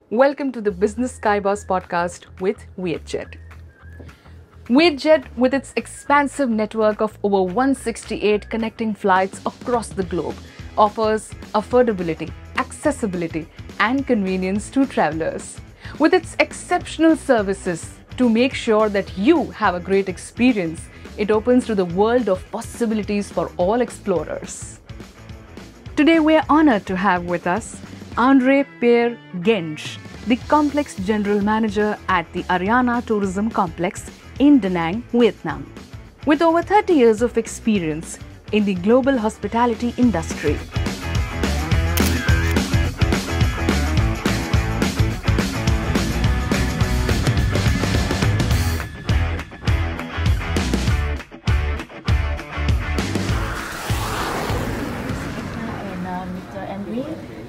Welcome to the Business SkyBoss Podcast with Vietjet. Vietjet, with its expansive network of over 168 connecting flights across the globe, offers affordability, accessibility, and convenience to travelers. With its exceptional services to make sure that you have a great experience, it opens to the world of possibilities for all explorers. Today, we are honored to have with us Pierre Gentzch, the Complex General Manager at the Ariyana Tourism Complex in Da Nang, Vietnam. With over 30 years of experience in the global hospitality industry.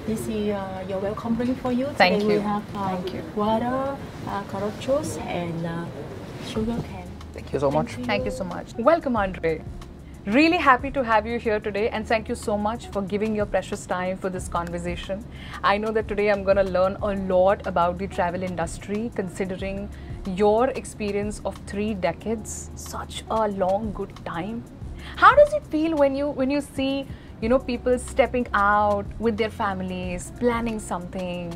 This is your welcome drink for you. Thank Today you. We have Thank you. water, carrot juice, and sugar cane. Thank you so much. Thank you so much. Welcome, Andre. Really happy to have you here today, and thank you so much for giving your precious time for this conversation. I know that today I'm going to learn a lot about the travel industry, considering your experience of 3 decades, such a long, good time. How does it feel when you see people stepping out with their families, planning something?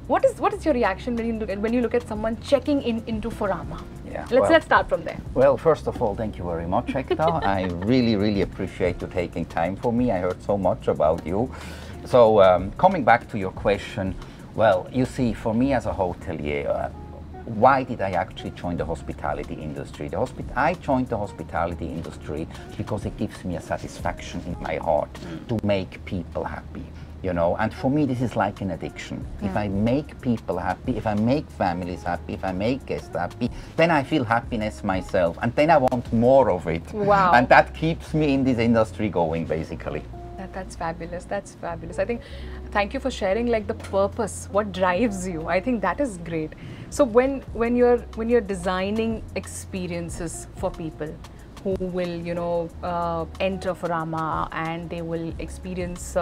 What is your reaction when you look at someone checking into Furama? Yeah, Let's start from there. Well, first of all, thank you very much, Ekta. I really appreciate you taking time for me. I heard so much about you. So coming back to your question, well, you see, for me as a hotelier, why did I actually join the hospitality industry? I joined the hospitality industry because it gives me a satisfaction in my heart to make people happy, and for me this is like an addiction. If I make people happy, if I make families happy, if I make guests happy, then I feel happiness myself, and then I want more of it. Wow. And that keeps me in this industry going, basically. That's fabulous. That's fabulous. I think, thank you for sharing the purpose, what drives you. I think that is great. So when you're designing experiences for people who will enter Furama and they will experience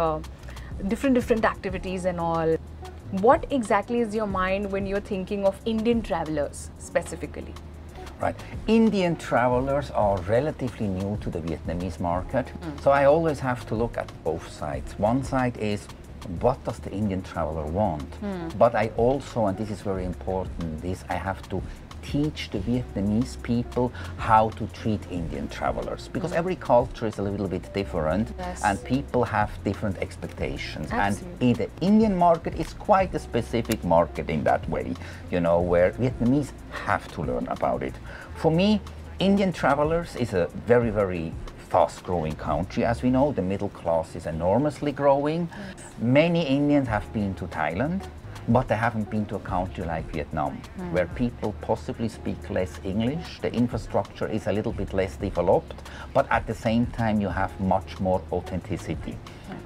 different activities and all, what exactly is your mind when you're thinking of Indian travelers specifically? Right. Indian travelers are relatively new to the Vietnamese market, so I always have to look at both sides. One side is, what does the Indian traveler want? But I also, and this is very important, I have to teach the Vietnamese people how to treat Indian travelers, because every culture is a little bit different. Yes. And people have different expectations. Absolutely. And in the Indian market, it's quite a specific market in that way, where Vietnamese have to learn about it. For me, Indian travelers is a very fast-growing country. As we know, the middle class is enormously growing. Yes. Many Indians have been to Thailand, but they haven't been to a country like Vietnam, where people possibly speak less English. The infrastructure is a little bit less developed, but at the same time you have much more authenticity.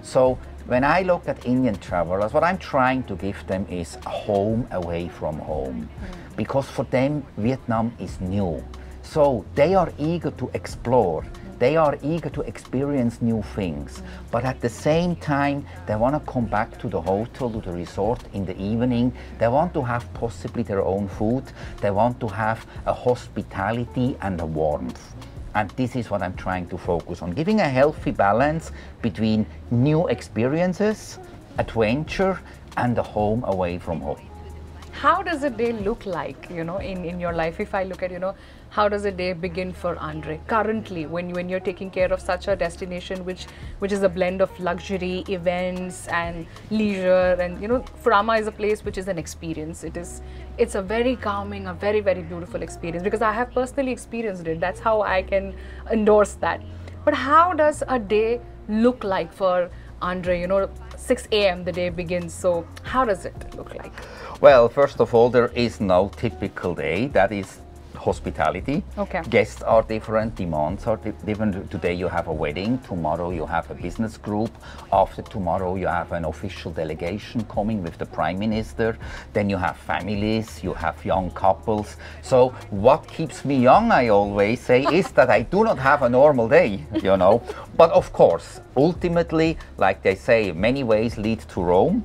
So when I look at Indian travelers, what I'm trying to give them is a home away from home, because for them Vietnam is new. So they are eager to explore. They are eager to experience new things, but at the same time, they want to come back to the hotel, to the resort in the evening. They want to have possibly their own food. They want to have a hospitality and a warmth. And this is what I'm trying to focus on, giving a healthy balance between new experiences, adventure, and a home away from home. How does a day look like, in your life? If I look at, how does a day begin for Andre currently when you're taking care of such a destination which is a blend of luxury, events and leisure, and Furama is a place which is an experience. It's a very calming, a very beautiful experience, because I have personally experienced it. That's how I can endorse that. But how does a day look like for Andre? 6 a.m. the day begins, so how does it look like? Well, first of all, there is no typical day. That is hospitality. Okay. Guests are different, demands are different. Today you have a wedding, tomorrow you have a business group, after tomorrow you have an official delegation coming with the Prime Minister, then you have families, you have young couples. So what keeps me young, I always say, is that I do not have a normal day, But of course, ultimately, like they say, many ways lead to Rome.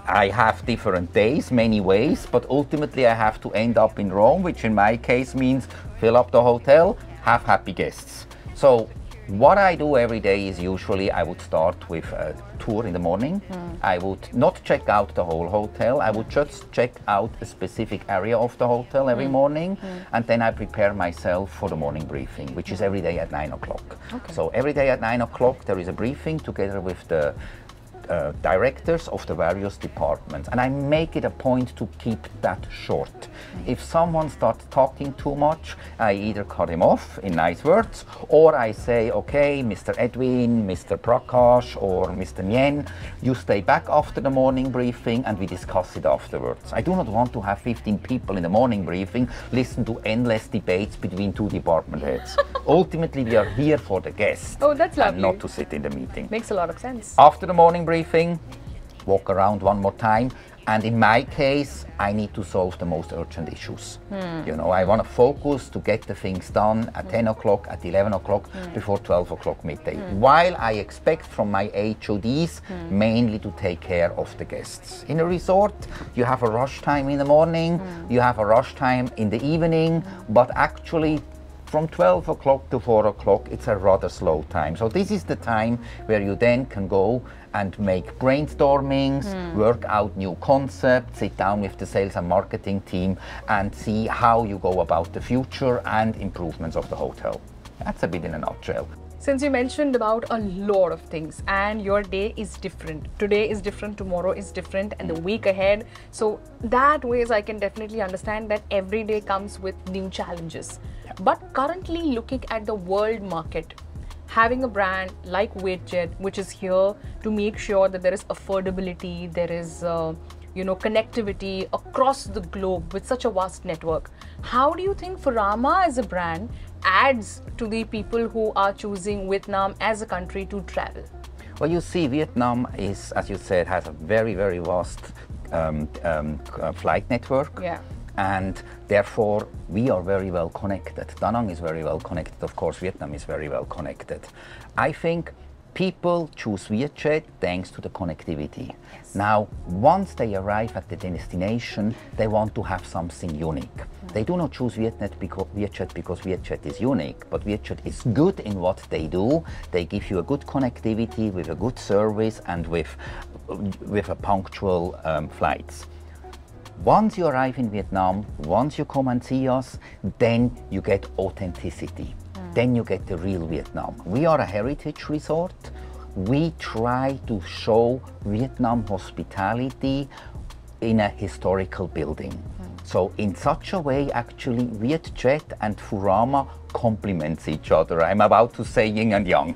I have different days, many ways, but ultimately I have to end up in Rome, which in my case means fill up the hotel, have happy guests. So what I do every day is usually I would start with a tour in the morning. I would not check out the whole hotel. I would just check out a specific area of the hotel every morning, and then I prepare myself for the morning briefing, which is every day at 9 o'clock. Okay. So every day at 9 o'clock there is a briefing together with the directors of the various departments, and I make it a point to keep that short. If someone starts talking too much, I either cut him off in nice words, or I say, okay, Mr. Edwin, Mr. Prakash, or Mr. Nyen, you stay back after the morning briefing and we discuss it afterwards. I do not want to have 15 people in the morning briefing listen to endless debates between two department heads. Ultimately, we are here for the guests. Oh, that's lovely. And not to sit in the meeting. Makes a lot of sense. After the morning briefing, walk around one more time, and in my case, I need to solve the most urgent issues. You know, I want to focus to get the things done at 10 o'clock, at 11 o'clock, before 12 o'clock midday, while I expect from my HODs mainly to take care of the guests. In a resort, you have a rush time in the morning, you have a rush time in the evening, but actually from 12 o'clock to 4 o'clock, it's a rather slow time. So this is the time where you then can go and make brainstormings, work out new concepts, sit down with the sales and marketing team and see how you go about the future and improvements of the hotel. That's a bit in a nutshell. Since you mentioned about a lot of things and your day is different, today is different, tomorrow is different, and the week ahead, so that ways I can definitely understand that every day comes with new challenges. But currently looking at the world market, having a brand like Vietjet, which is here to make sure that there is affordability, there is connectivity across the globe with such a vast network. How do you think Furama as a brand adds to the people who are choosing Vietnam as a country to travel? Well, you see, Vietnam is, as you said, has a very, very vast flight network. Yeah. And therefore, we are very well connected. Da Nang is very well connected. Of course, Vietnam is very well connected. I think people choose Vietjet thanks to the connectivity. Yes. Now, once they arrive at the destination, they want to have something unique. They do not choose Vietjet because Vietjet is unique, but Vietjet is good in what they do. They give you a good connectivity with a good service and with a punctual flights. Once you arrive in Vietnam, once you come and see us, then you get authenticity. Then you get the real Vietnam. We are a heritage resort. We try to show Vietnam hospitality in a historical building. So in such a way, actually, Vietjet and Furama complements each other. I'm about to say Yin and Yang.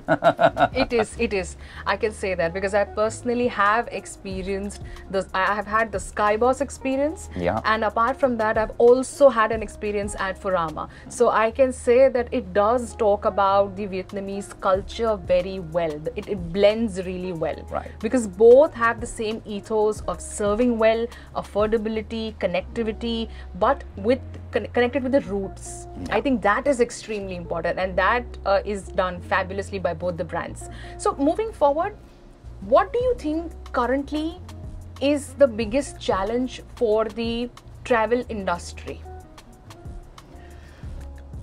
It is. I can say that because I personally have experienced this. I have had the SkyBoss experience, Yeah. and apart from that, I've also had an experience at Furama. So I can say that it does talk about the Vietnamese culture very well. It blends really well, Right. Because both have the same ethos of serving well, affordability, connectivity, but connected with the roots. I think that is extremely important, and that is done fabulously by both the brands. So moving forward, what do you think currently is the biggest challenge for the travel industry?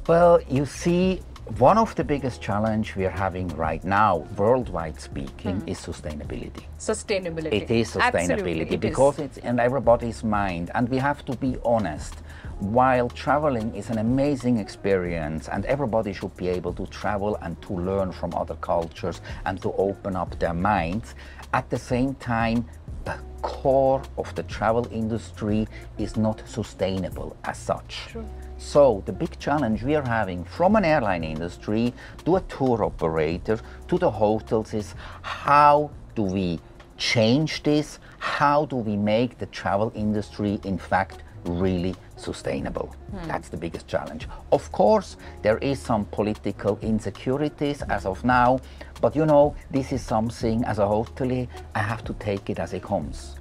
Well, you see, one of the biggest challenge we are having right now, worldwide speaking, is sustainability. Sustainability. It is sustainability. Absolutely, because it's in everybody's mind, and we have to be honest. While traveling is an amazing experience and everybody should be able to travel and to learn from other cultures and to open up their minds, at the same time, the core of the travel industry is not sustainable as such. True. So the big challenge we are having from an airline industry to a tour operator to the hotels is how do we change this? How do we make the travel industry, in fact, really sustainable? That's the biggest challenge. Of course, there is some political insecurities as of now, but you know, this is something as a hotelier, I have to take it as it comes.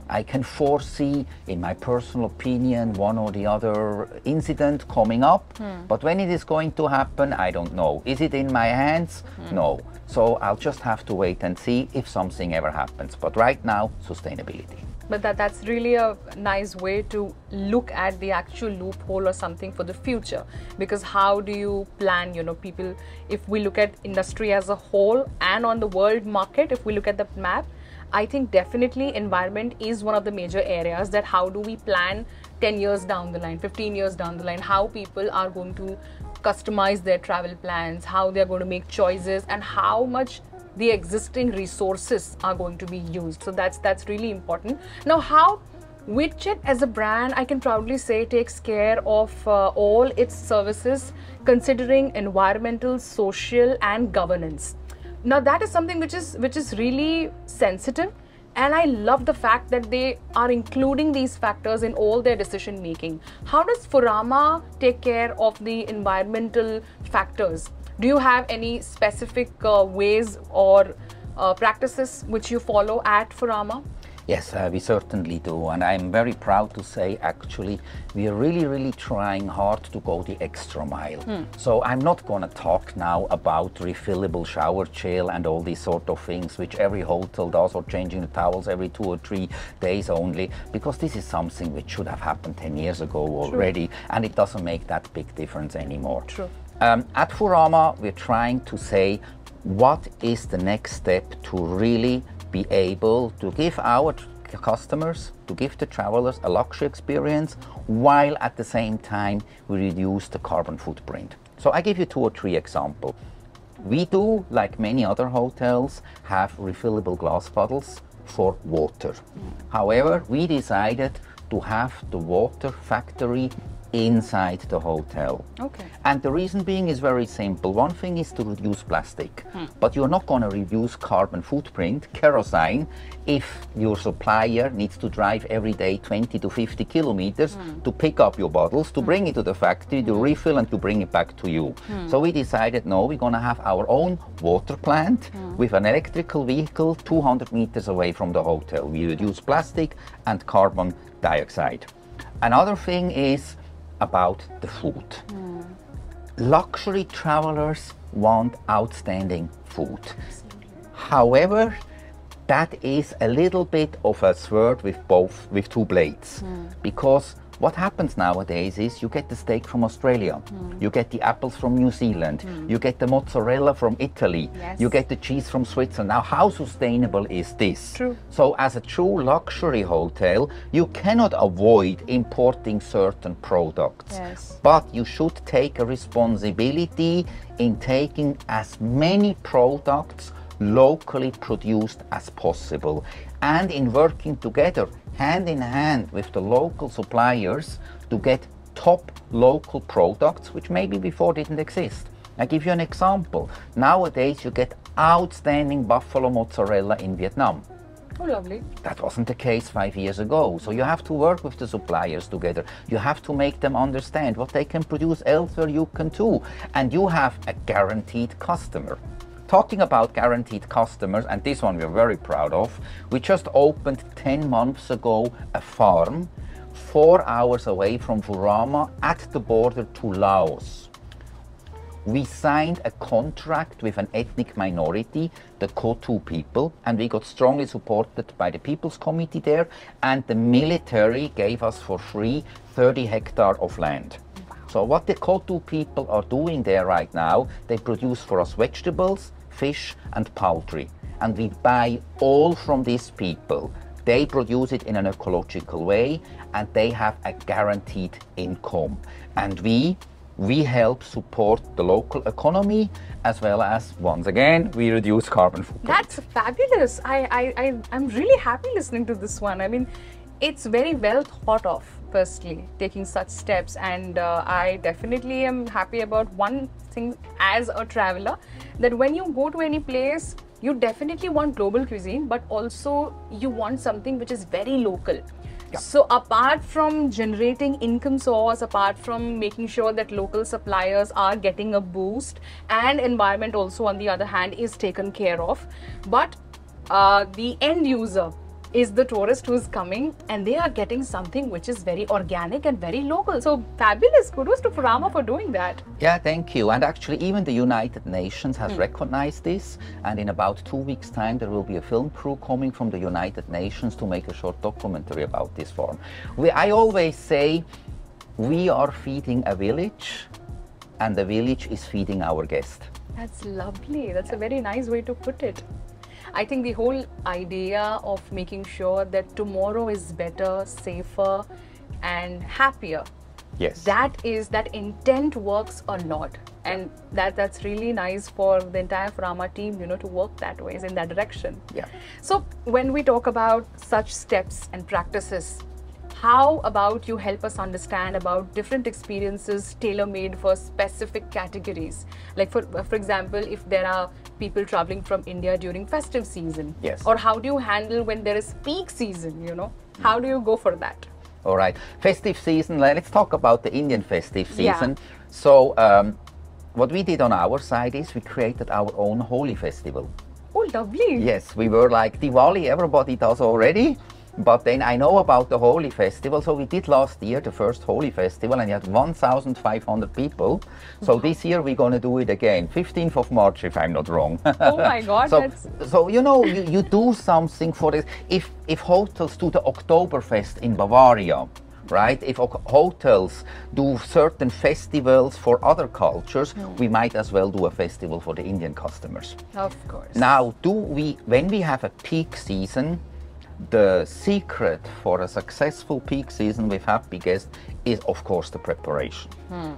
I can foresee, in my personal opinion, one or the other incident coming up, but when it is going to happen, I don't know. Is it in my hands? No. So I'll just have to wait and see if something ever happens. But right now, sustainability. But that's really a nice way to look at the actual loophole or something for the future. Because how do you plan, people, if we look at industry as a whole and on the world market, if we look at the map, I think definitely environment is one of the major areas that how do we plan 10 years down the line, 15 years down the line, how people are going to customize their travel plans, how they're going to make choices, and how much the existing resources are going to be used. So that's really important. Now, how Vietjet as a brand, I can proudly say, takes care of all its services considering environmental, social and governance. Now that is something which is really sensitive, and I love the fact that they are including these factors in all their decision making. How does Furama take care of the environmental factors? Do you have any specific ways or practices which you follow at Furama? Yes, we certainly do, and I'm very proud to say actually we are really trying hard to go the extra mile. So I'm not going to talk now about refillable shower gel and all these sort of things which every hotel does, or changing the towels every 2 or 3 days only, because this is something which should have happened 10 years ago already. True. And it doesn't make that big difference anymore. True. At Furama, we're trying to say what is the next step to really be able to give our customers, to give the travelers a luxury experience, while at the same time we reduce the carbon footprint. So I give you 2 or 3 examples. We do, like many other hotels, have refillable glass bottles for water. However, we decided to have the water factory inside the hotel. Okay. And the reason being is very simple. One thing is to reduce plastic, but you're not going to reduce carbon footprint, kerosene, if your supplier needs to drive every day 20 to 50 kilometers to pick up your bottles, to bring it to the factory, to refill and to bring it back to you. So we decided, no, we're going to have our own water plant with an electrical vehicle 200 meters away from the hotel. We reduce plastic and carbon dioxide. Another thing is about the food. Luxury travelers want outstanding food. However, that is a little bit of a sword with 2 blades, because what happens nowadays is you get the steak from Australia, you get the apples from New Zealand, you get the mozzarella from Italy, you get the cheese from Switzerland. Now, how sustainable is this? True. So as a true luxury hotel, you cannot avoid importing certain products, but you should take a responsibility in taking as many products locally produced as possible, and in working together hand in hand with the local suppliers to get top local products which maybe before didn't exist. I give you an example. Nowadays you get outstanding buffalo mozzarella in Vietnam. Oh, lovely. That wasn't the case 5 years ago. So you have to work with the suppliers together. You have to make them understand what they can produce elsewhere, you can too. And you have a guaranteed customer. Talking about guaranteed customers, and this one we're very proud of, we just opened 10 months ago a farm 4 hours away from Furama at the border to Laos. We signed a contract with an ethnic minority, the Kotu people, and we got strongly supported by the People's Committee there, and the military gave us for free 30 hectares of land. So what the Kotu people are doing there right now, they produce for us vegetables, fish and poultry, and we buy all from these people. They produce it in an ecological way, and they have a guaranteed income, and we help support the local economy, as well as, once again, we reduce carbon footprint. That's fabulous. I'm really happy listening to this one. I mean, it's very well thought of, firstly, taking such steps, and I definitely am happy about one thing as a traveler, that when you go to any place, you definitely want global cuisine, but also you want something which is very local. Yeah. So apart from generating income source, apart from making sure that local suppliers are getting a boost, and environment also on the other hand is taken care of, but the end user is the tourist who's coming, and they are getting something which is very organic and very local. So fabulous. Kudos to Furama for doing that. Yeah, thank you. And actually, even the United Nations has recognized this. And in about 2 weeks' time, there will be a film crew coming from the United Nations to make a short documentary about this farm. I always say we are feeding a village, and the village is feeding our guest. That's lovely. That's a very nice way to put it. I think the whole idea of making sure that tomorrow is better, safer, and happier. Yes. That intent works a lot, and that's really nice for the entire Furama team, to work that way, in that direction. Yeah. So when we talk about such steps and practices, how about you help us understand about different experiences tailor-made for specific categories? Like for example, if there are people traveling from India during festive season, yes. Or how do you handle when there is peak season? How do you go for that? All right, festive season. Let's talk about the Indian festive season. Yeah. So what we did on our side is we created our own Holi festival. Oh, lovely. Yes, we were like Diwali, everybody does already. But then I know about the Holi festival. So we did last year the first Holi festival, and you had 1,500 people. So this year we're going to do it again, 15th of March, if I'm not wrong. Oh my God. So you do something for this. If hotels do the Oktoberfest in Bavaria, right? If hotels do certain festivals for other cultures, we might as well do a festival for the Indian customers. Of course. Now, when we have a peak season, the secret for a successful peak season with happy guests is, of course, the preparation.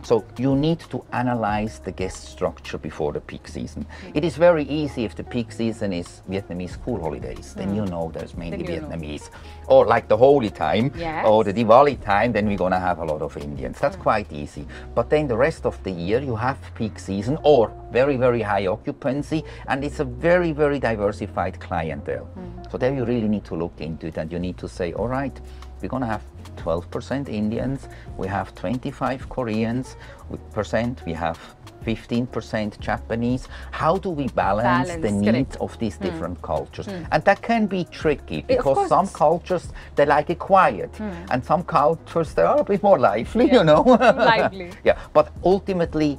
So you need to analyze the guest structure before the peak season. It is very easy if the peak season is Vietnamese school holidays, then there's mainly Vietnamese. Or like the Holi time, yes. Or the Diwali time, then we're going to have a lot of Indians. That's quite easy. But then the rest of the year, you have peak season or very, very high occupancy, and it's a very, very diversified clientele. So there you really need to look into it, and you need to say, all right, we're going to have 12% Indians, we have 25 Koreans, we have 15% Japanese. How do we balance the needs of these different cultures? And that can be tricky because some cultures, they like it quiet, and some cultures, they are a bit more lively, Lively. Yeah, but ultimately,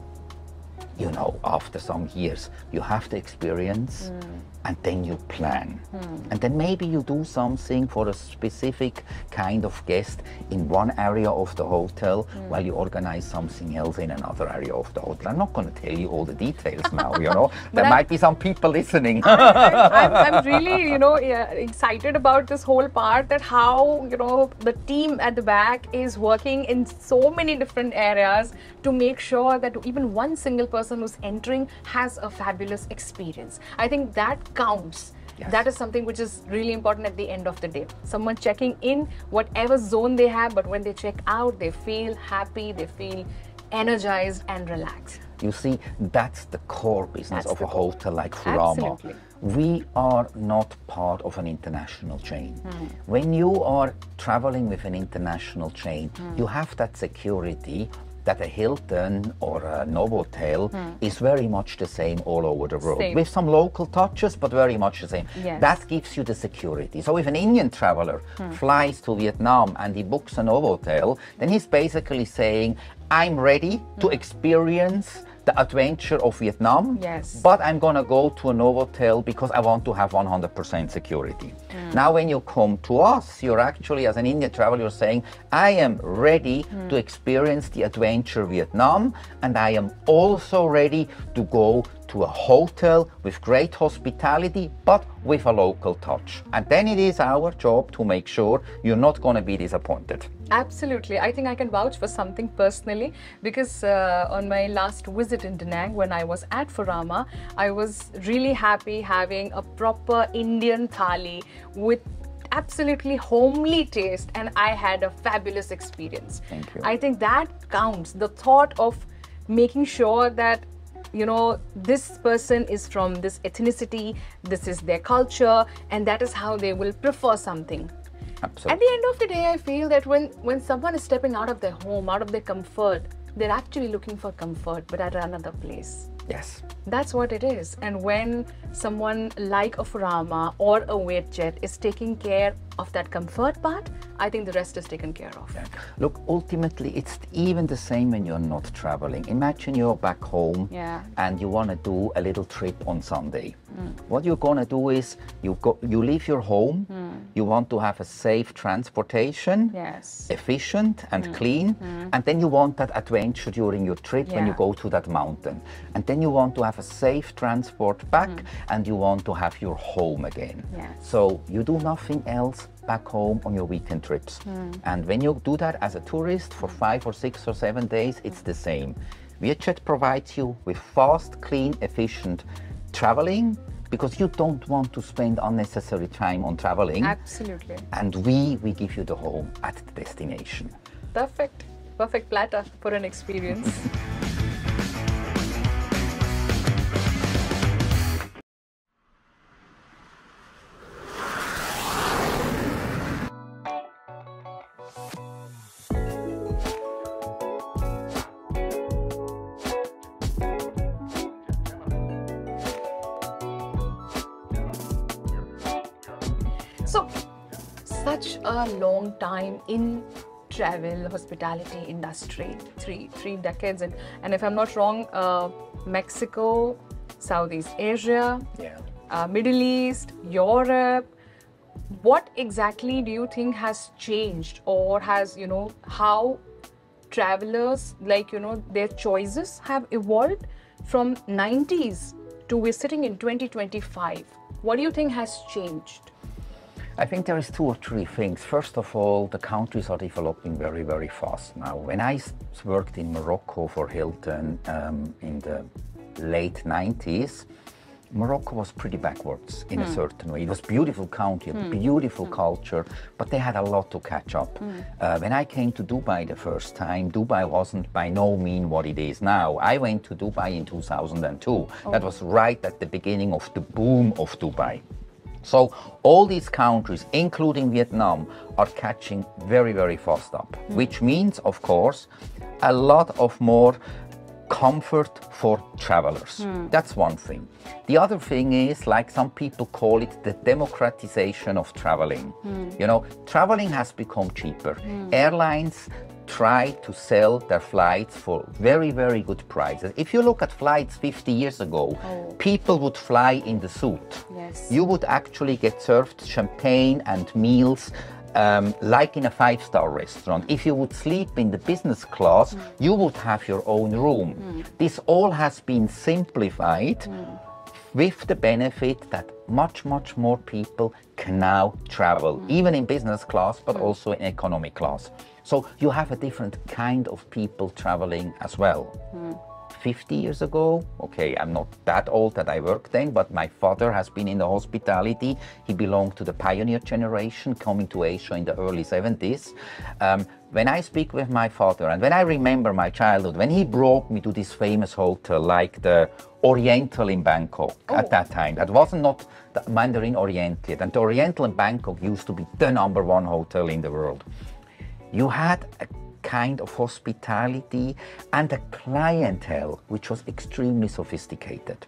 after some years, you have the experience, and then you plan. And then maybe you do something for a specific kind of guest in one area of the hotel while you organize something else in another area of the hotel. I'm not going to tell you all the details now, There might be some people listening. I'm really, excited about this whole part, that how, the team at the back is working in so many different areas to make sure that even one single person who's entering has a fabulous experience. I think that counts. Yes. That is something which is really important at the end of the day. Someone checking in, whatever zone they have, but when they check out, they feel happy, they feel energized and relaxed. You see, that's the core business of a hotel like Furama. Absolutely. We are not part of an international chain. When you are traveling with an international chain, you have that security that a Hilton or a Novotel is very much the same all over the world. With some local touches, but very much the same. Yes. That gives you the security. So if an Indian traveler flies to Vietnam and he books a Novotel, then he's basically saying, I'm ready to experience the adventure of Vietnam, but I'm gonna go to a Novotel because I want to have 100% security. Now when you come to us, you're actually, as an Indian traveler, you're saying, I am ready to experience the adventure Vietnam, and I am also ready to go to a hotel with great hospitality, but with a local touch. And then it is our job to make sure you're not going to be disappointed. Absolutely. I think I can vouch for something personally, because on my last visit in Da Nang, when I was at Furama, I was really happy having a proper Indian thali with absolutely homely taste, and I had a fabulous experience. Thank you. I think that counts. The thought of making sure that this person is from this ethnicity, this is their culture, and that is how they will prefer something. Absolutely. At the end of the day, I feel that when someone is stepping out of their home, out of their comfort, they're actually looking for comfort, but at another place. Yes. That's what it is. And when someone like a Furama or a Vietjet is taking care of that comfort part, I think the rest is taken care of. Yeah. Look, ultimately, it's even the same when you're not traveling. Imagine you're back home and you want to do a little trip on Sunday. What you're going to do is you leave your home, you want to have a safe transportation, efficient and clean, and then you want that adventure during your trip when you go to that mountain. And then you want to have a safe transport back and you want to have your home again. So you do nothing else back home on your weekend trips. And when you do that as a tourist for 5 or 6 or 7 days, it's the same. Vietjet provides you with fast, clean, efficient traveling because you don't want to spend unnecessary time on traveling. Absolutely. And we give you the home at the destination. Perfect. Perfect platter for an experience. So, such a long time in travel, hospitality industry, three decades, and if I'm not wrong, Mexico, Southeast Asia, Middle East, Europe. What exactly do you think has changed, or has, how travelers, their choices have evolved from 90s to we're sitting in 2025? What do you think has changed? I think there is 2 or 3 things. First of all, the countries are developing very, very fast now. When I worked in Morocco for Hilton in the late 90s, Morocco was pretty backwards in a certain way. It was a beautiful country, a beautiful culture, but they had a lot to catch up. When I came to Dubai the first time, Dubai wasn't by no means what it is now. I went to Dubai in 2002. That was right at the beginning of the boom of Dubai. So all these countries, including Vietnam, are catching very, very fast up, which means, of course, a lot of more comfort for travelers. That's one thing. The other thing is, like some people call it, the democratization of traveling. Traveling has become cheaper. Airlines try to sell their flights for very, very good prices. If you look at flights 50 years ago, people would fly in the suit. You would actually get served champagne and meals like in a 5-star restaurant. If you would sleep in the business class, you would have your own room. This all has been simplified with the benefit that much, much more people can now travel, even in business class, but also in economy class. So you have a different kind of people traveling as well. 50 years ago, okay, I'm not that old that I worked then, but my father has been in the hospitality. He belonged to the pioneer generation coming to Asia in the early 70s. When I speak with my father and when I remember my childhood, when he brought me to this famous hotel like the Oriental in Bangkok at that time, that wasn't not the Mandarin Oriental yet, and the Oriental in Bangkok used to be the #1 hotel in the world. You had a kind of hospitality and a clientele which was extremely sophisticated.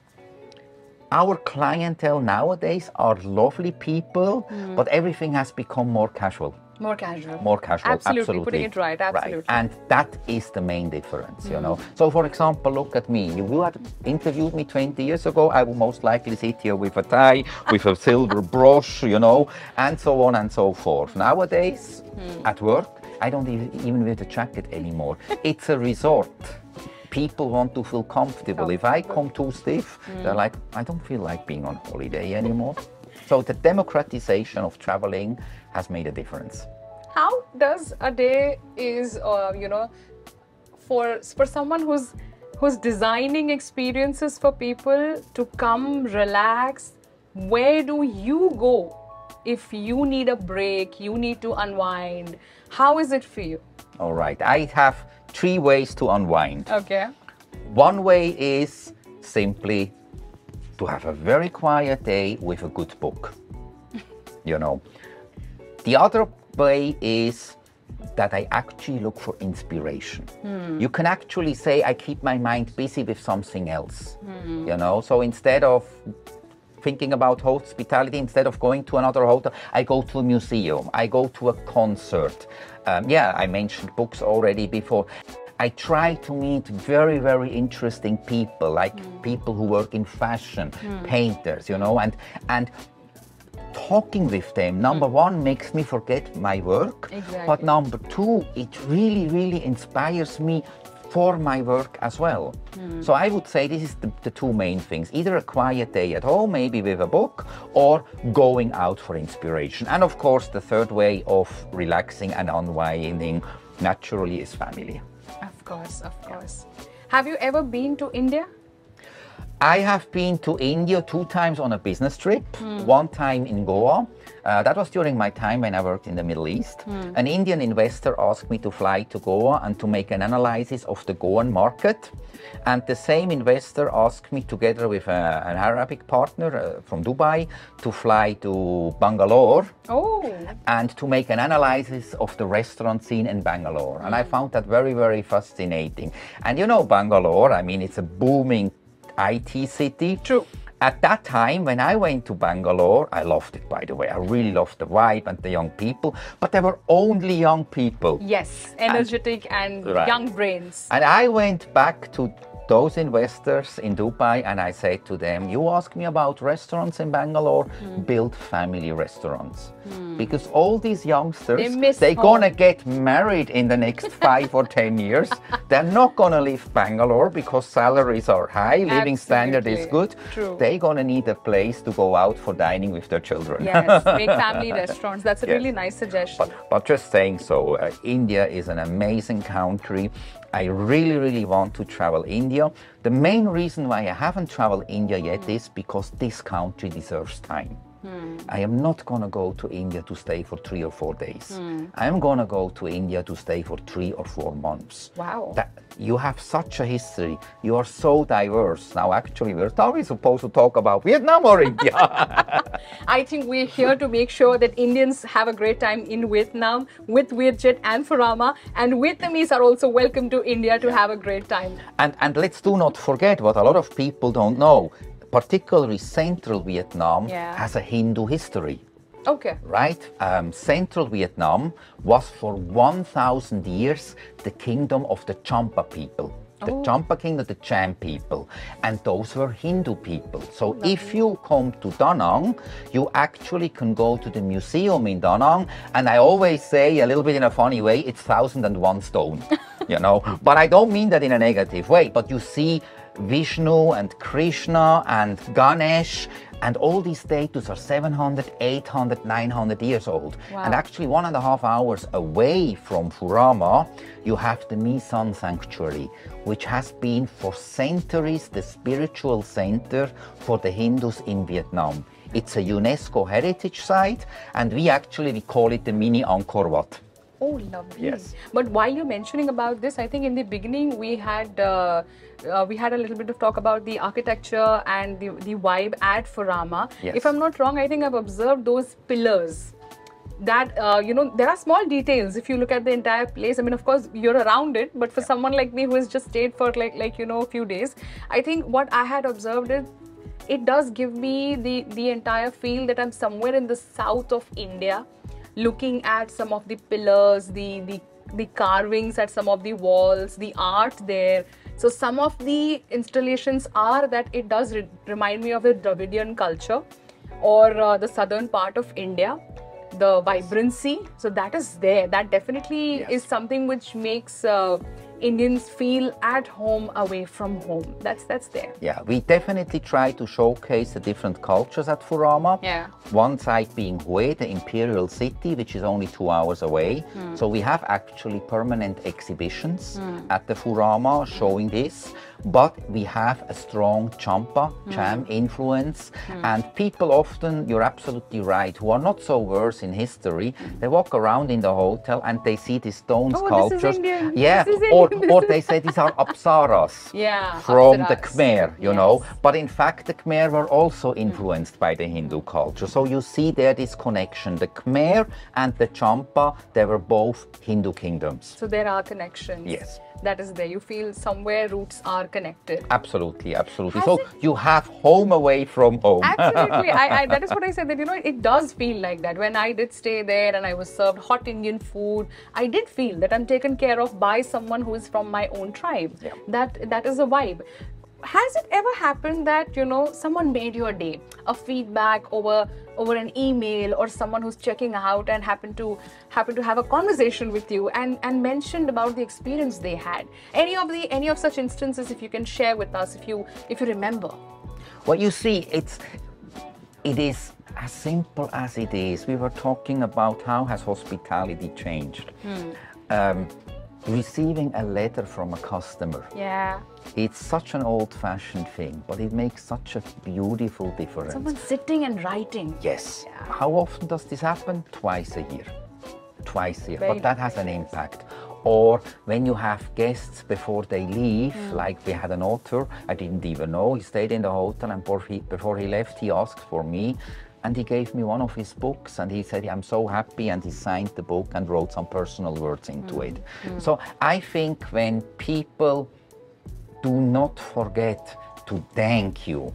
Our clientele nowadays are lovely people, but everything has become more casual. More casual. More casual, absolutely. Putting it right, absolutely. Right. And that is the main difference, So for example, look at me. If you had interviewed me 20 years ago, I would most likely sit here with a tie, with a silver brush, and so on and so forth. Nowadays, at work, I don't even wear the jacket anymore. It's a resort. People want to feel comfortable. If I come too stiff, they're like, I don't feel like being on holiday anymore. So the democratization of traveling has made a difference. How does a day is, for someone who's designing experiences for people to come relax, where do you go? If you need a break, you need to unwind, how is it for you? All right, I have 3 ways to unwind. Okay. One way is simply to have a very quiet day with a good book. The other way is that I actually look for inspiration. You can actually say I keep my mind busy with something else. So instead of thinking about hospitality, instead of going to another hotel, I go to a museum, I go to a concert. I mentioned books already before. I try to meet very, very interesting people, like people who work in fashion, painters, you know, and talking with them, number one, makes me forget my work, but number two, it really, really inspires me for my work as well. So I would say this is the two main things, either a quiet day at home, maybe with a book, or going out for inspiration. And of course, the third way of relaxing and unwinding naturally is family. Of course, of course. Have you ever been to India? I have been to India 2 times on a business trip, one time in Goa. That was during my time when I worked in the Middle East. An Indian investor asked me to fly to Goa and to make an analysis of the Goan market. And the same investor asked me, together with an Arabic partner from Dubai, to fly to Bangalore and to make an analysis of the restaurant scene in Bangalore. And I found that very, very fascinating. And you know, Bangalore, I mean, it's a booming IT city. True. At that time, when I went to Bangalore, I loved it, by the way. I really loved the vibe and the young people, but there were only young people. Yes, energetic and young brains. And I went back to those investors in Dubai and I said to them, you ask me about restaurants in Bangalore, build family restaurants. Because all these youngsters, they're gonna get married in the next 5 or 10 years. They're not gonna leave Bangalore because salaries are high, living standard is good. True. They're gonna need a place to go out for dining with their children. Yes, make family restaurants. That's a really nice suggestion. But just saying so, India is an amazing country. I really, really want to travel India. The main reason why I haven't traveled India yet is because this country deserves time. I am not going to go to India to stay for 3 or 4 days. I am going to go to India to stay for 3 or 4 months. Wow. You have such a history. You are so diverse. Now, actually, are we supposed to talk about Vietnam or India? I think we're here to make sure that Indians have a great time in Vietnam with Vietjet and Furama, and Vietnamese are also welcome to India to have a great time. And let's do not forget what a lot of people don't know. Particularly Central Vietnam has a Hindu history. Okay. Right? Central Vietnam was for 1,000 years the kingdom of the Champa people. The Champa kingdom, the Cham people. And those were Hindu people. So if you come to Da Nang, you actually can go to the museum in Da Nang. And I always say, a little bit in a funny way, it's 1,001 stone. You know? But I don't mean that in a negative way. But you see Vishnu and Krishna and Ganesh, and all these statues are 700, 800, 900 years old. Wow. And actually 1.5 hours away from Furama, you have the Misan Sanctuary, which has been for centuries the spiritual center for the Hindus in Vietnam. It's a UNESCO heritage site, and we call it the mini Angkor Wat. Oh, lovely. Yes. But while you're mentioning about this, I think in the beginning we had a little bit of talk about the architecture and the vibe at Furama. Yes. If I'm not wrong, I think I've observed those pillars that, there are small details if you look at the entire place. I mean, of course, you're around it, but for someone like me who has just stayed for a few days, I think what I had observed is it does give me the entire feel that I'm somewhere in the south of India, looking at some of the pillars, the carvings at some of the walls, the art there. So some of the installations are that it does remind me of the Dravidian culture or the southern part of India, the vibrancy. So that is there. That definitely is something which makes Indians feel at home away from home. That's there. Yeah, we definitely try to showcase the different cultures at Furama. Yeah. One side being Hue, the imperial city, which is only 2 hours away. So we have actually permanent exhibitions at the Furama showing this. But we have a strong Champa, Cham influence. And people often, you're absolutely right, who are not so versed in history, they walk around in the hotel and they see these stone sculptures. This is Indian. Yeah, This is Indian. or they say these are Apsaras from the Khmer, you know. But in fact, the Khmer were also influenced by the Hindu culture. So you see there this connection. The Khmer and the Champa, they were both Hindu kingdoms. So there are connections. Yes. that is there. You feel somewhere roots are connected. Absolutely. So you have home away from home. Absolutely. That is what I said, that, it does feel like that. When I did stay there and I was served hot Indian food, I did feel that I'm taken care of by someone who is from my own tribe. Yeah. That is a vibe. Has it ever happened that, someone made your day, a feedback over an email, or someone who's checking out and happened to have a conversation with you and mentioned about the experience they had? Any of such instances, if you can share with us, if you remember? Well, you see, it is as simple as it is. We were talking about how has hospitality changed. Receiving a letter from a customer. Yeah. It's such an old-fashioned thing, but it makes such a beautiful difference. Someone sitting and writing. Yes. Yeah. How often does this happen? Twice a year. But that has an impact. Or when you have guests before they leave, like we had an author, I didn't even know, he stayed in the hotel, and before he left, he asked for me. And he gave me one of his books, and he said, I'm so happy, and he signed the book and wrote some personal words into it. So I think when people do not forget to thank you,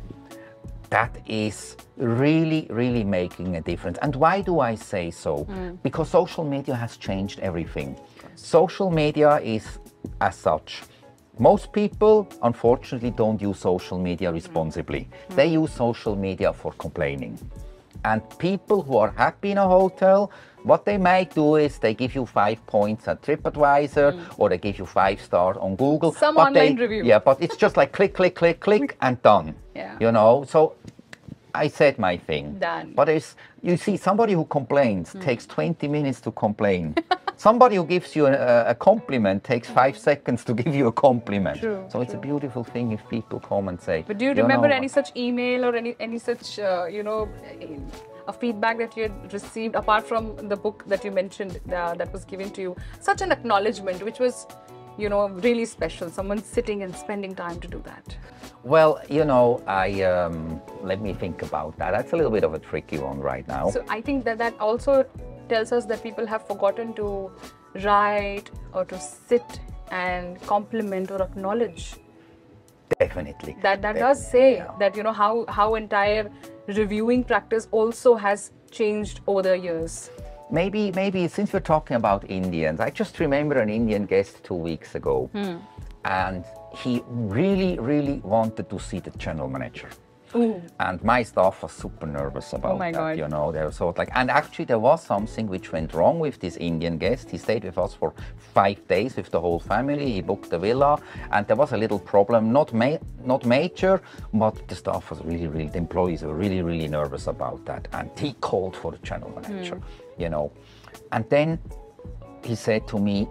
that is really, really making a difference. And why do I say so? Because social media has changed everything. Social media is as such. Most people, unfortunately, don't use social media responsibly. They use social media for complaining. And people who are happy in a hotel, what they might do is they give you 5 points at TripAdvisor, or they give you 5 stars on Google. Some online review. Yeah, but it's just like click, click, click, click, and done. Yeah. So I said my thing. Done. But you see, somebody who complains takes 20 minutes to complain. Somebody who gives you a compliment takes 5 seconds to give you a compliment. True, so it's a beautiful thing if people come and say. But do you remember any such email or any such, a feedback that you had received apart from the book that you mentioned that was given to you? Such an acknowledgement, which was, really special. Someone sitting and spending time to do that. Well, let me think about that. That's a little bit of a tricky one right now. So I think that also tells us that people have forgotten to write or to sit and compliment or acknowledge. Definitely. That does say that, how entire reviewing practice also has changed over the years. Maybe since we're talking about Indians, I just remember an Indian guest 2 weeks ago, and he really, really wanted to see the general manager. Ooh. And my staff was super nervous about my that, God. They were sort of like, and actually there was something which went wrong with this Indian guest. He stayed with us for 5 days with the whole family. He booked a villa, and there was a little problem, not major, but the staff was the employees were really, really nervous about that. And he called for the general manager, And then he said to me,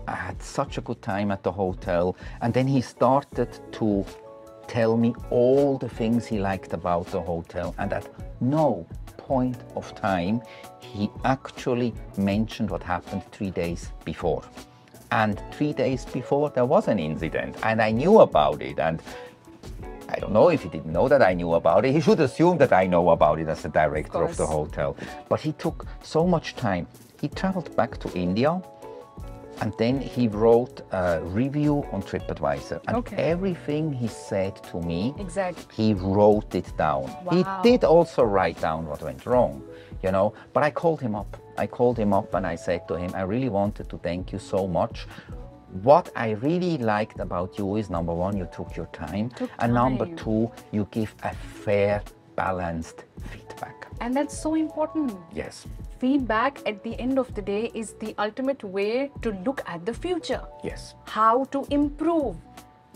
I had such a good time at the hotel. And then he started to tell me all the things he liked about the hotel, and at no point of time he actually mentioned what happened 3 days before. And 3 days before there was an incident, and I knew about it, and I don't know if he didn't know that I knew about it. He should assume that I know about it as the director of the hotel. But he took so much time. He traveled back to India, and then he wrote a review on TripAdvisor. And everything he said to me, he wrote it down. Wow. He did also write down what went wrong, But I called him up. And I said to him, I really wanted to thank you so much. What I really liked about you is, number one, you took your time. And number two, you give a fair, balanced feedback. And that's so important. Yes. Feedback at the end of the day is the ultimate way to look at the future. Yes. How to improve.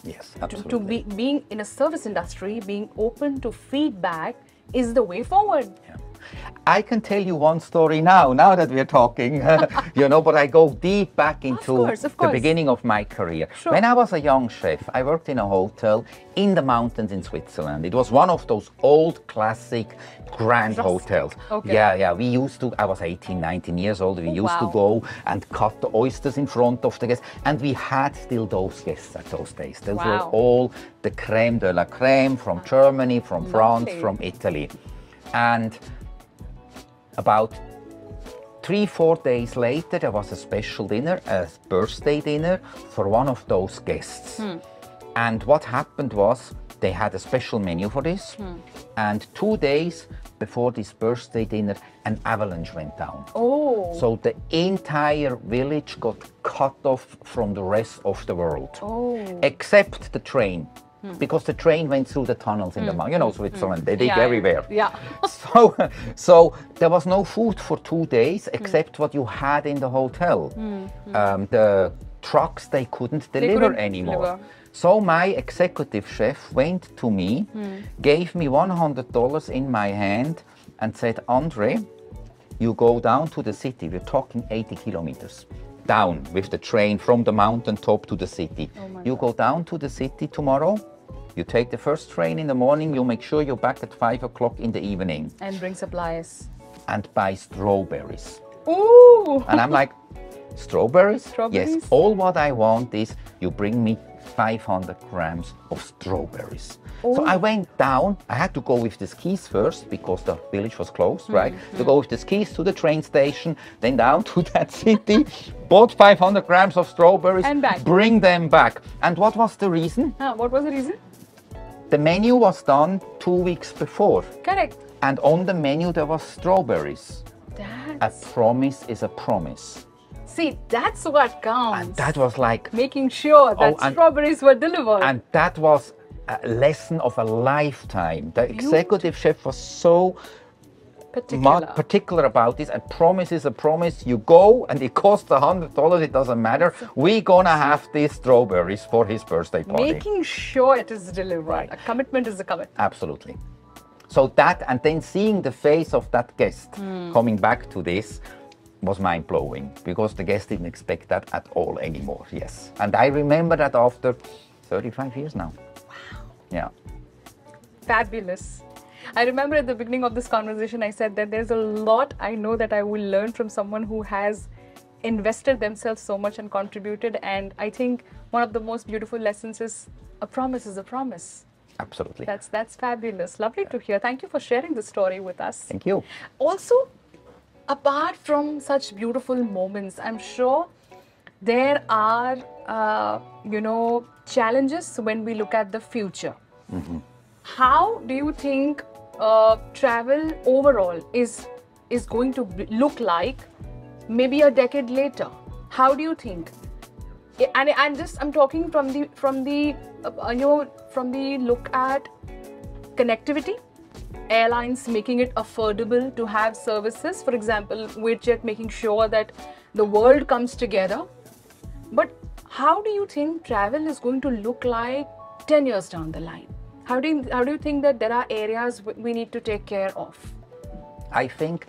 Yes, absolutely. Being in a service industry, being open to feedback is the way forward. Yeah. I can tell you one story now that we're talking, but I go deep back into the beginning of my career. Sure. When I was a young chef, I worked in a hotel in the mountains in Switzerland. It was one of those old classic grand hotels. Okay. Yeah. I was 18, 19 years old. We used to go and cut the oysters in front of the guests. And we had still those guests at those days. Those were all the crème de la crème from Germany, from France, from Italy. And about 3-4 days later, there was a special dinner, a birthday dinner for one of those guests. And what happened was they had a special menu for this. And 2 days before this birthday dinner, an avalanche went down. Oh. So the entire village got cut off from the rest of the world, except the train. Because the train went through the tunnels in the mountain. You know, Switzerland, they dig everywhere. Yeah. So there was no food for 2 days except what you had in the hotel. The trucks, they couldn't deliver anymore. So my executive chef went to me, gave me $100 in my hand and said, Andre, you go down to the city. We're talking 80 kilometers. Down with the train from the mountain top to the city. You go down to the city tomorrow, you take the first train in the morning, you make sure you're back at 5 o'clock in the evening. And bring supplies. And buy strawberries. Ooh! And I'm like, strawberries? Strawberries? Yes, all what I want is you bring me 500 grams of strawberries. So I went down, I had to go with the skis first because the village was closed, right? To go with the skis to the train station, then down to that city, bought 500 grams of strawberries, and back. Bring them back. And what was the reason? What was the reason? The menu was done 2 weeks before. Correct. And on the menu there was strawberries. A promise is a promise. See, that's what counts. And that was like... making sure that strawberries were delivered. And that was a lesson of a lifetime. The executive chef was so particular about this. A promise is a promise. You go and it costs $100, it doesn't matter. We're gonna have these strawberries for his birthday party. Making sure it is delivered. Right. A commitment is a commitment. Absolutely. So that, and then seeing the face of that guest coming back to this, was mind-blowing because the guest didn't expect that at all anymore. Yes. And I remember that after 35 years now. Wow. Yeah. Fabulous. I remember at the beginning of this conversation, I said that there's a lot I know that I will learn from someone who has invested themselves so much and contributed. And I think one of the most beautiful lessons is a promise is a promise. Absolutely. That's fabulous. Lovely to hear. Thank you for sharing the story with us. Thank you. Also, apart from such beautiful moments, I'm sure there are, challenges when we look at the future. How do you think travel overall is going to look like maybe a decade later? How do you think? And I'm talking from the look at connectivity. Airlines making it affordable to have services, for example, Vietjet making sure that the world comes together. But how do you think travel is going to look like 10 years down the line? How do you think that there are areas we need to take care of? I think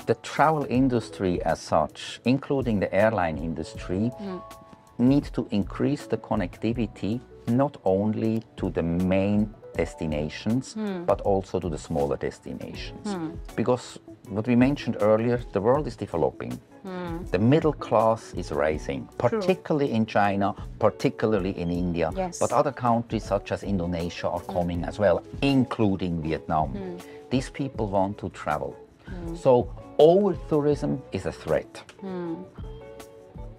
the travel industry as such, including the airline industry, need to increase the connectivity not only to the main destinations, but also to the smaller destinations. Because what we mentioned earlier, the world is developing. The middle class is rising, particularly in China, particularly in India. Yes. But other countries such as Indonesia are coming as well, including Vietnam. These people want to travel. So over-tourism is a threat.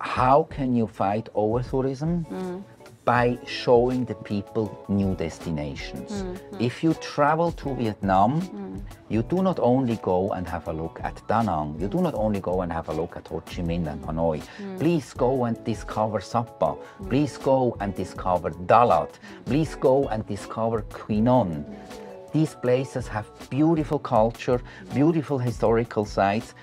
How can you fight over-tourism? By showing the people new destinations. If you travel to Vietnam, you do not only go and have a look at Da Nang, you do not only go and have a look at Ho Chi Minh and Hanoi. Please go and discover Sapa. Please go and discover Dalat. Please go and discover Quy Nhon. These places have beautiful culture, beautiful historical sites,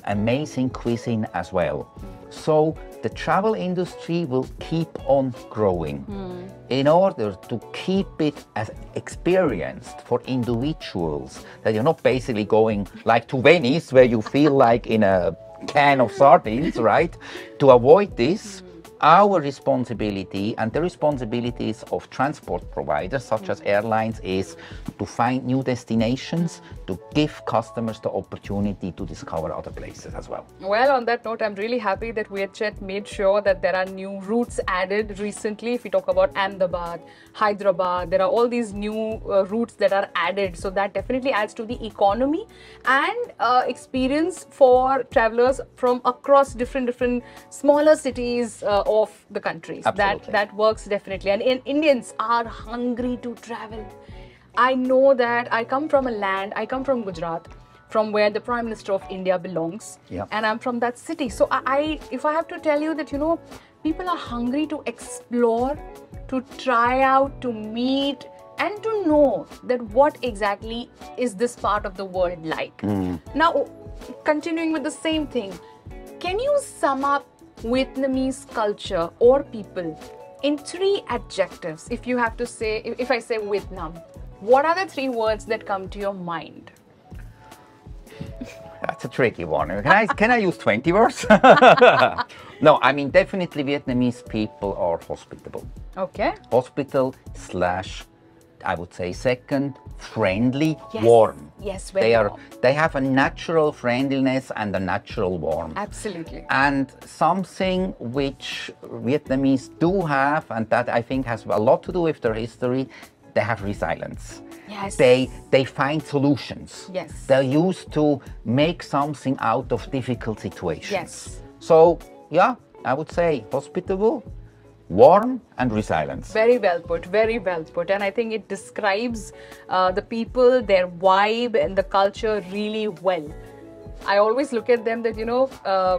amazing cuisine as well. So the travel industry will keep on growing in order to keep it as experienced for individuals, that you're not basically going like to Venice where you feel like in a can of sardines, right? To avoid this, our responsibility and the responsibilities of transport providers such as airlines is to find new destinations, to give customers the opportunity to discover other places as well. Well, on that note, I'm really happy that Vietjet made sure that there are new routes added recently. If we talk about Ahmedabad, Hyderabad, there are all these new routes that are added. So that definitely adds to the economy and experience for travelers from across different smaller cities of the countries. Absolutely. That works definitely. And Indians are hungry to travel. I know that I come from from Gujarat, from where the Prime Minister of India belongs. Yeah. And I'm from that city. So if I have to tell you that, people are hungry to explore, to try out, to meet, and to know that what exactly is this part of the world like. Now, continuing with the same thing, can you sum up Vietnamese culture or people in 3 adjectives? If you have to say, if I say Vietnam, what are the 3 words that come to your mind? That's a tricky one. Can I use 20 words? No, I mean, definitely Vietnamese people are hospitable. Okay. Hospital / I would say second, friendly, Yes. warm. Yes, very warm. They have a natural friendliness and a natural warmth. Absolutely. And something which Vietnamese do have, and that I think has a lot to do with their history, they have resilience. Yes. They find solutions. Yes. They're used to make something out of difficult situations. Yes. So, yeah, I would say hospitable, warm and resilience. Very well put, very well put. And I think it describes the people, their vibe and the culture really well. I always look at them that,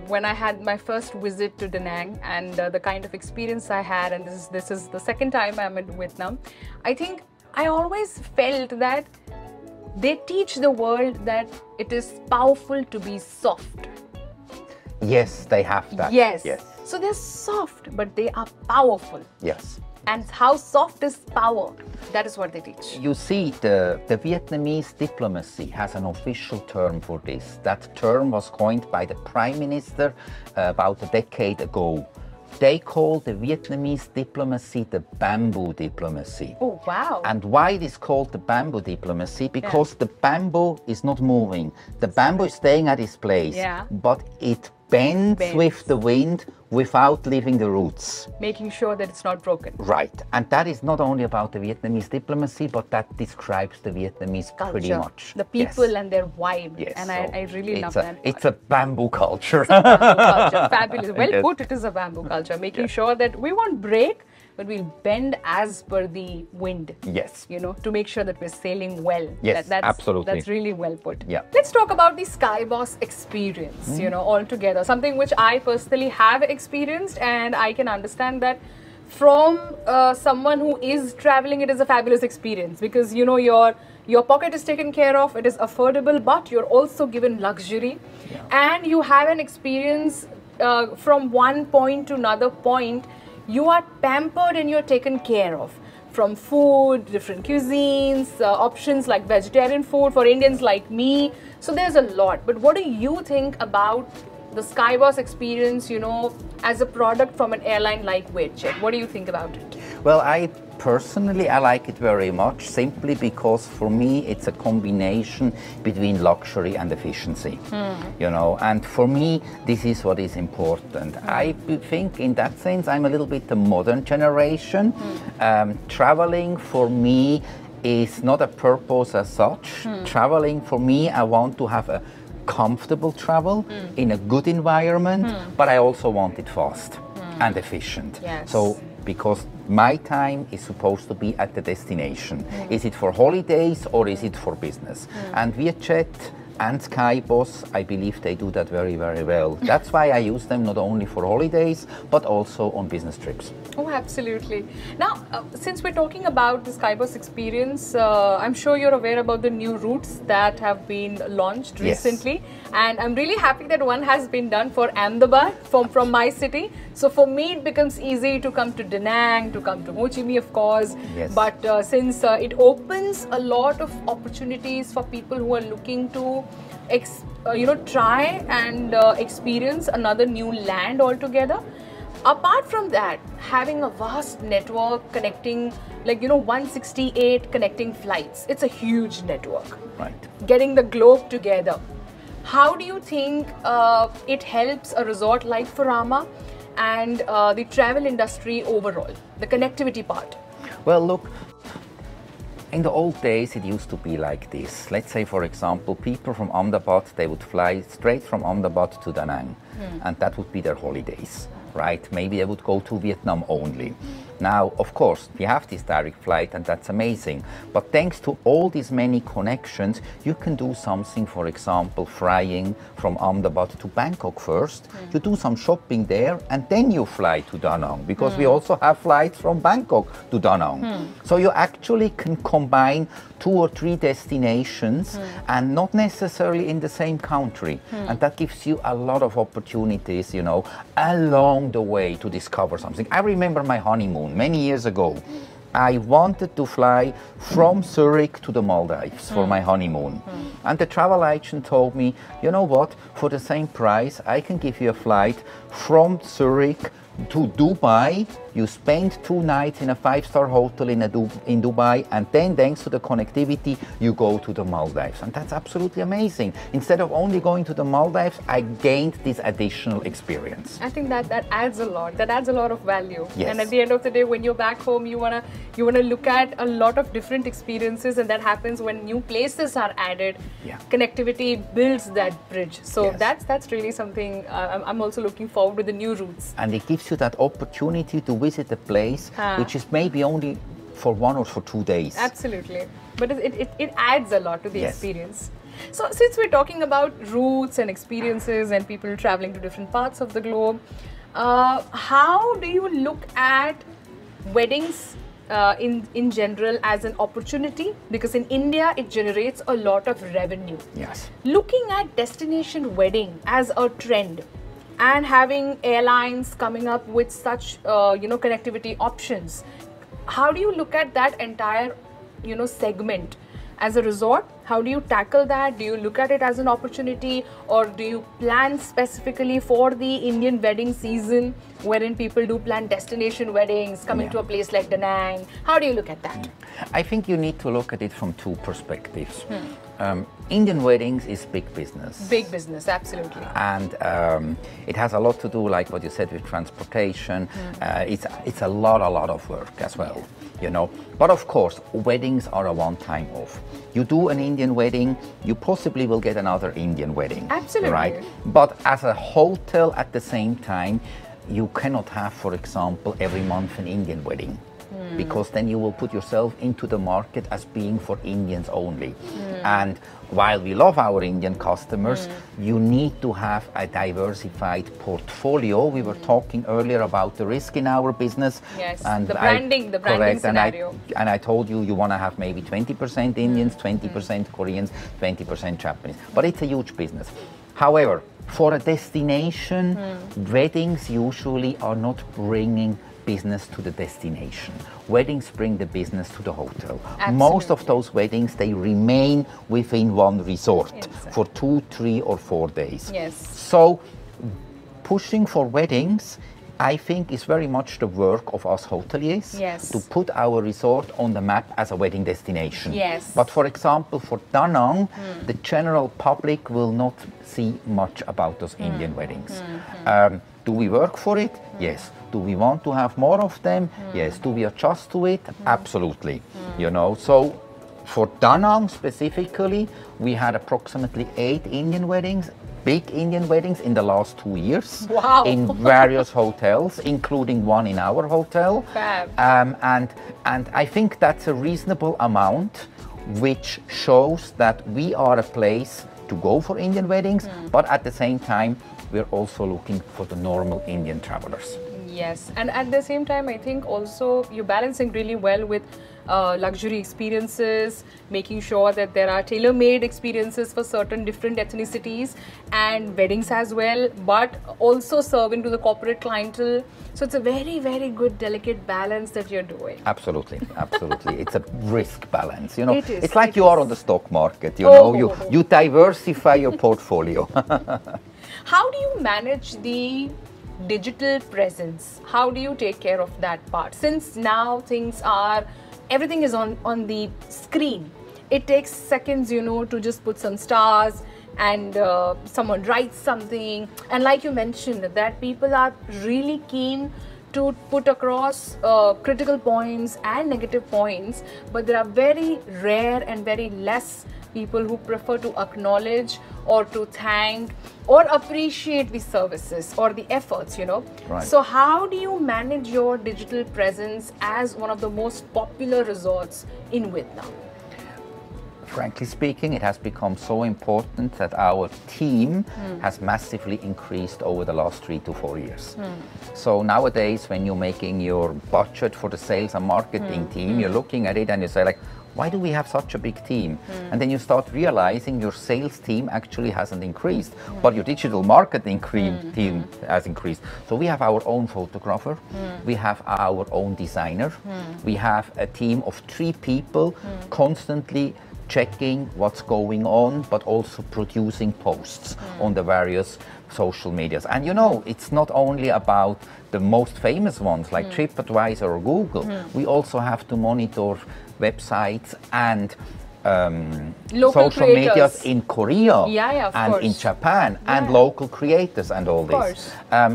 when I had my first visit to Da Nang and the kind of experience I had, and this is the second time I'm in Vietnam, I think I always felt that they teach the world that it is powerful to be soft. Yes, they have that. Yes. Yes. So they're soft, but they are powerful. Yes. And how soft is power? That is what they teach. You see, the Vietnamese diplomacy has an official term for this. That term was coined by the Prime Minister about a decade ago. They call the Vietnamese diplomacy the bamboo diplomacy. Oh, wow. And why it is called the bamboo diplomacy? Because the bamboo is not moving. The bamboo is staying at its place, but it bends with the wind without leaving the roots. Making sure that it's not broken. Right. And that is not only about the Vietnamese diplomacy, but that describes the Vietnamese Culture, pretty much. the people and their vibe. Yes. And So I really love that. It's a bamboo culture. Bamboo culture. Fabulous. Well Yes. put, it is a bamboo culture. Making sure that we won't break, but we'll bend as per the wind. Yes. To make sure that we're sailing well. Yes, absolutely. That's really well put. Yeah. Let's talk about the SkyBoss experience, altogether. Something which I personally have experienced, and I can understand that from someone who is traveling, it is a fabulous experience because, your pocket is taken care of, it is affordable, but you're also given luxury and you have an experience from one point to another point. You are pampered and you're taken care of. From food, different cuisines, options like vegetarian food for Indians like me. So there's a lot. But what do you think about the SkyBoss experience, as a product from an airline like Vietjet? What do you think about it? Well, I like it very much, simply because for me it's a combination between luxury and efficiency. And for me this is what is important. I think in that sense I'm a little bit the modern generation. Traveling for me is not a purpose as such. Traveling for me, I want to have a comfortable travel in a good environment, but I also want it fast and efficient. Yes. So because my time is supposed to be at the destination. Is it for holidays or is it for business? And Vietjet and SkyBoss, I believe they do that very, very well. That's why I use them not only for holidays, but also on business trips. Oh, absolutely. Now, since we're talking about the SkyBoss experience, I'm sure you're aware about the new routes that have been launched recently. And I'm really happy that one has been done for Ahmedabad from my city. So for me, it becomes easy to come to Da Nang, to come to Ho Chi Minh, of course. Yes. But since it opens a lot of opportunities for people who are looking to try and experience another new land altogether, Apart from that, having a vast network connecting, like, 168 connecting flights, it's a huge network. Right. Getting the globe together. How do you think it helps a resort like Furama and the travel industry overall, the connectivity part? Well, look, in the old days, it used to be like this. Let's say, for example, people from Ahmedabad, they would fly straight from Ahmedabad to Da Nang, and that would be their holidays, right? Maybe they would go to Vietnam only. Now, of course, we have this direct flight, and that's amazing. But thanks to all these many connections, you can do something, for example, flying from Ahmedabad to Bangkok first. You do some shopping there, and then you fly to Da Nang, because we also have flights from Bangkok to Da Nang. So you actually can combine 2 or 3 destinations, and not necessarily in the same country. And that gives you a lot of opportunities, along the way to discover something. I remember my honeymoon many years ago. I wanted to fly from Zurich to the Maldives for my honeymoon. And the travel agent told me, you know what, for the same price, I can give you a flight from Zurich to Dubai. You spend 2 nights in a 5-star hotel in Dubai, and then thanks to the connectivity, you go to the Maldives. And that's absolutely amazing. Instead of only going to the Maldives, I gained this additional experience. I think that adds a lot. That adds a lot of value. Yes. And at the end of the day, when you're back home, you wanna look at a lot of different experiences, and that happens when new places are added. Yeah. Connectivity builds that bridge. So Yes. that's really something I'm also looking forward to, the new routes. And it gives you that opportunity to visit a place which is maybe only for 1 or for 2 days. Absolutely. But it adds a lot to the Yes. experience. So since we're talking about routes and experiences and people traveling to different parts of the globe, how do you look at weddings in general as an opportunity? Because in India, it generates a lot of revenue. Yes. Looking at destination wedding as a trend, and having airlines coming up with such connectivity options, how do you look at that entire segment as a resort? How do you tackle that? Do you look at it as an opportunity, or do you plan specifically for the Indian wedding season, wherein people do plan destination weddings coming to a place like Da Nang? How do you look at that? I think you need to look at it from 2 perspectives. Indian weddings is big business. Big business, absolutely. And it has a lot to do, like what you said, with transportation. It's a lot of work as well, But of course, weddings are a one-time off. You do an Indian wedding, you possibly will get another Indian wedding. Absolutely. Right? But as a hotel at the same time, you cannot have, for example, every month an Indian wedding. Because then you will put yourself into the market as being for Indians only. And while we love our Indian customers, you need to have a diversified portfolio. We were talking earlier about the risk in our business. Yes, and the branding correct, scenario. And I told you want to have maybe 20% Indians, 20% Koreans, 20% Japanese. But it's a huge business. However, for a destination, weddings usually are not bringing business to the destination. Weddings bring the business to the hotel. Absolutely. Most of those weddings, they remain within one resort for 2, 3 or 4 days. Yes. So pushing for weddings, I think, is very much the work of us hoteliers to put our resort on the map as a wedding destination. Yes. But for example, for Da Nang, the general public will not see much about those Indian weddings. Do we work for it? Yes. Do we want to have more of them? Yes. Do we adjust to it? Absolutely. So for Da Nang specifically, we had approximately 8 Indian weddings, big Indian weddings in the last 2 years. Wow. In various hotels, including one in our hotel. Fab. And I think that's a reasonable amount, which shows that we are a place to go for Indian weddings, but at the same time, we're also looking for the normal Indian travelers. Yes, and at the same time, I think also you're balancing really well with luxury experiences, making sure that there are tailor-made experiences for certain different ethnicities and weddings as well, but also serving to the corporate clientele. So it's a very, very good, delicate balance that you're doing. Absolutely, absolutely. It's a risk balance. It is, it's like it you are is. on the stock market. You diversify your portfolio. How do you manage the digital presence. How do you take care of that part? Since now everything is on the screen. It takes seconds, to just put some stars and someone writes something. And like you mentioned, that people are really keen to put across critical points and negative points, but there are very rare and very less people who prefer to acknowledge or to thank or appreciate the services or the efforts, Right. So how do you manage your digital presence as one of the most popular resorts in Vietnam? Frankly speaking, it has become so important that our team has massively increased over the last 3 to 4 years. So nowadays, when you're making your budget for the sales and marketing team, you're looking at it and you say like, why do we have such a big team? And then you start realizing your sales team actually hasn't increased, but your digital marketing team has increased. So we have our own photographer, we have our own designer, we have a team of 3 people constantly checking what's going on, but also producing posts on the various social medias. And it's not only about the most famous ones like TripAdvisor or Google. We also have to monitor websites and Local social medias creators. in Korea Of and course. in Japan and local creators and all this.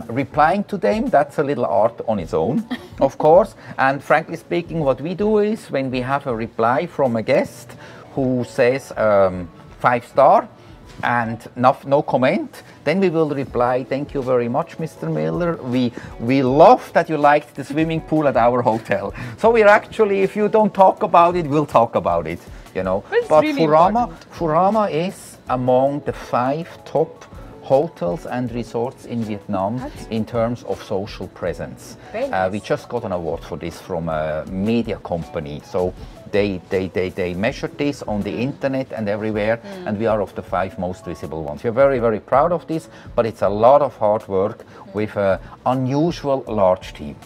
Replying to them, that's a little art on its own, of course. And frankly speaking, what we do is when we have a reply from a guest who says 5-star and no comment, then we will reply, thank you very much, Mr. Miller. We love that you liked the swimming pool at our hotel. So we're actually, if you don't talk about it, we'll talk about it, But really important. Furama is among the 5 top hotels and resorts in Vietnam in terms of social presence. Very nice. We just got an award for this from a media company. So they measured this on the internet and everywhere, and we are of the 5 most visible ones. We're very, very proud of this, but it's a lot of hard work with an unusual large team.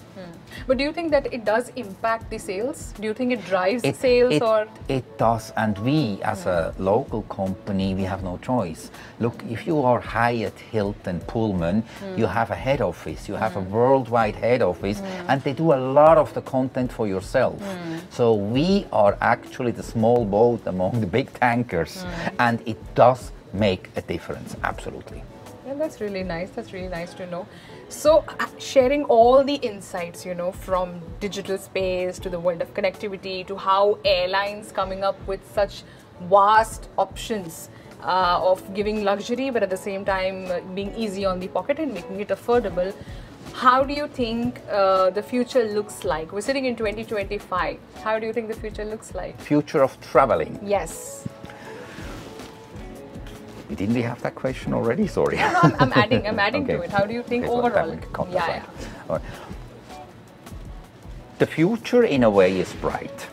But do you think that it does impact the sales? Do you think it drives sales or? It does, and we as a local company, we have no choice. Look, if you are Hyatt, Hilton, Pullman, you have a head office, you have a worldwide head office, and they do a lot of the content for yourself. So we are actually the small boat among the big tankers, and it does make a difference, absolutely. Yeah, that's really nice. That's really nice to know. So, sharing all the insights, from digital space to the world of connectivity to how airlines coming up with such vast options of giving luxury, but at the same time being easy on the pocket and making it affordable. How do you think the future looks like? We're sitting in 2025. How do you think the future looks like? Future of traveling. Yes. Didn't we have that question already? Sorry. No, I'm adding Okay. to it. How do you think Okay, so overall? then we can cut Yeah, that one. All right. The future in a way is bright.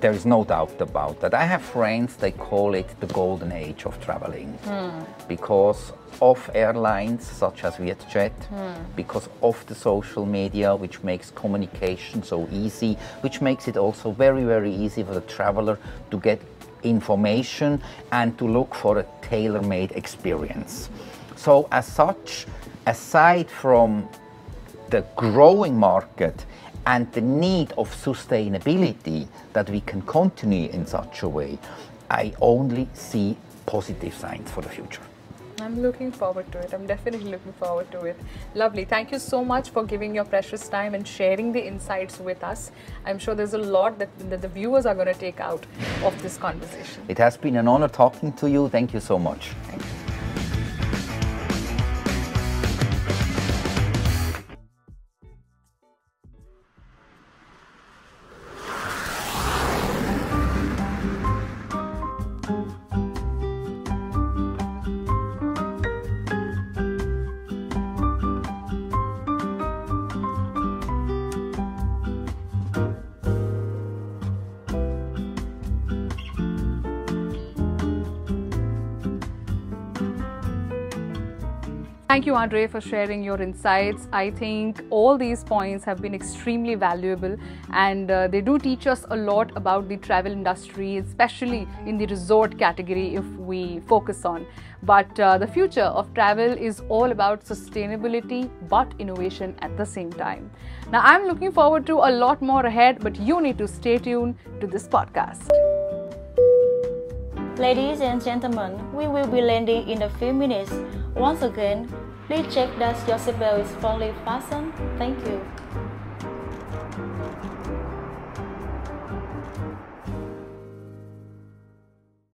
There is no doubt about that. I have friends, they call it the golden age of traveling because of airlines such as Vietjet, because of the social media, which makes communication so easy, which makes it also very, very easy for the traveler to get information and to look for a tailor-made experience. So as such, aside from the growing market and the need of sustainability that we can continue in such a way, I only see positive signs for the future. I'm looking forward to it. I'm definitely looking forward to it. Lovely. Thank you so much for giving your precious time and sharing the insights with us. I'm sure there's a lot that the viewers are going to take out of this conversation. It has been an honor talking to you. Thank you so much. Thank you. Thank you, Andre, for sharing your insights. I think all these points have been extremely valuable, and they do teach us a lot about the travel industry, especially in the resort category if we focus on. But the future of travel is all about sustainability but innovation at the same time. Now, I'm looking forward to a lot more ahead, but you need to stay tuned to this podcast. Ladies and gentlemen, we will be landing in a few minutes. Once again, please check that your seatbelt is firmly fastened. Thank you.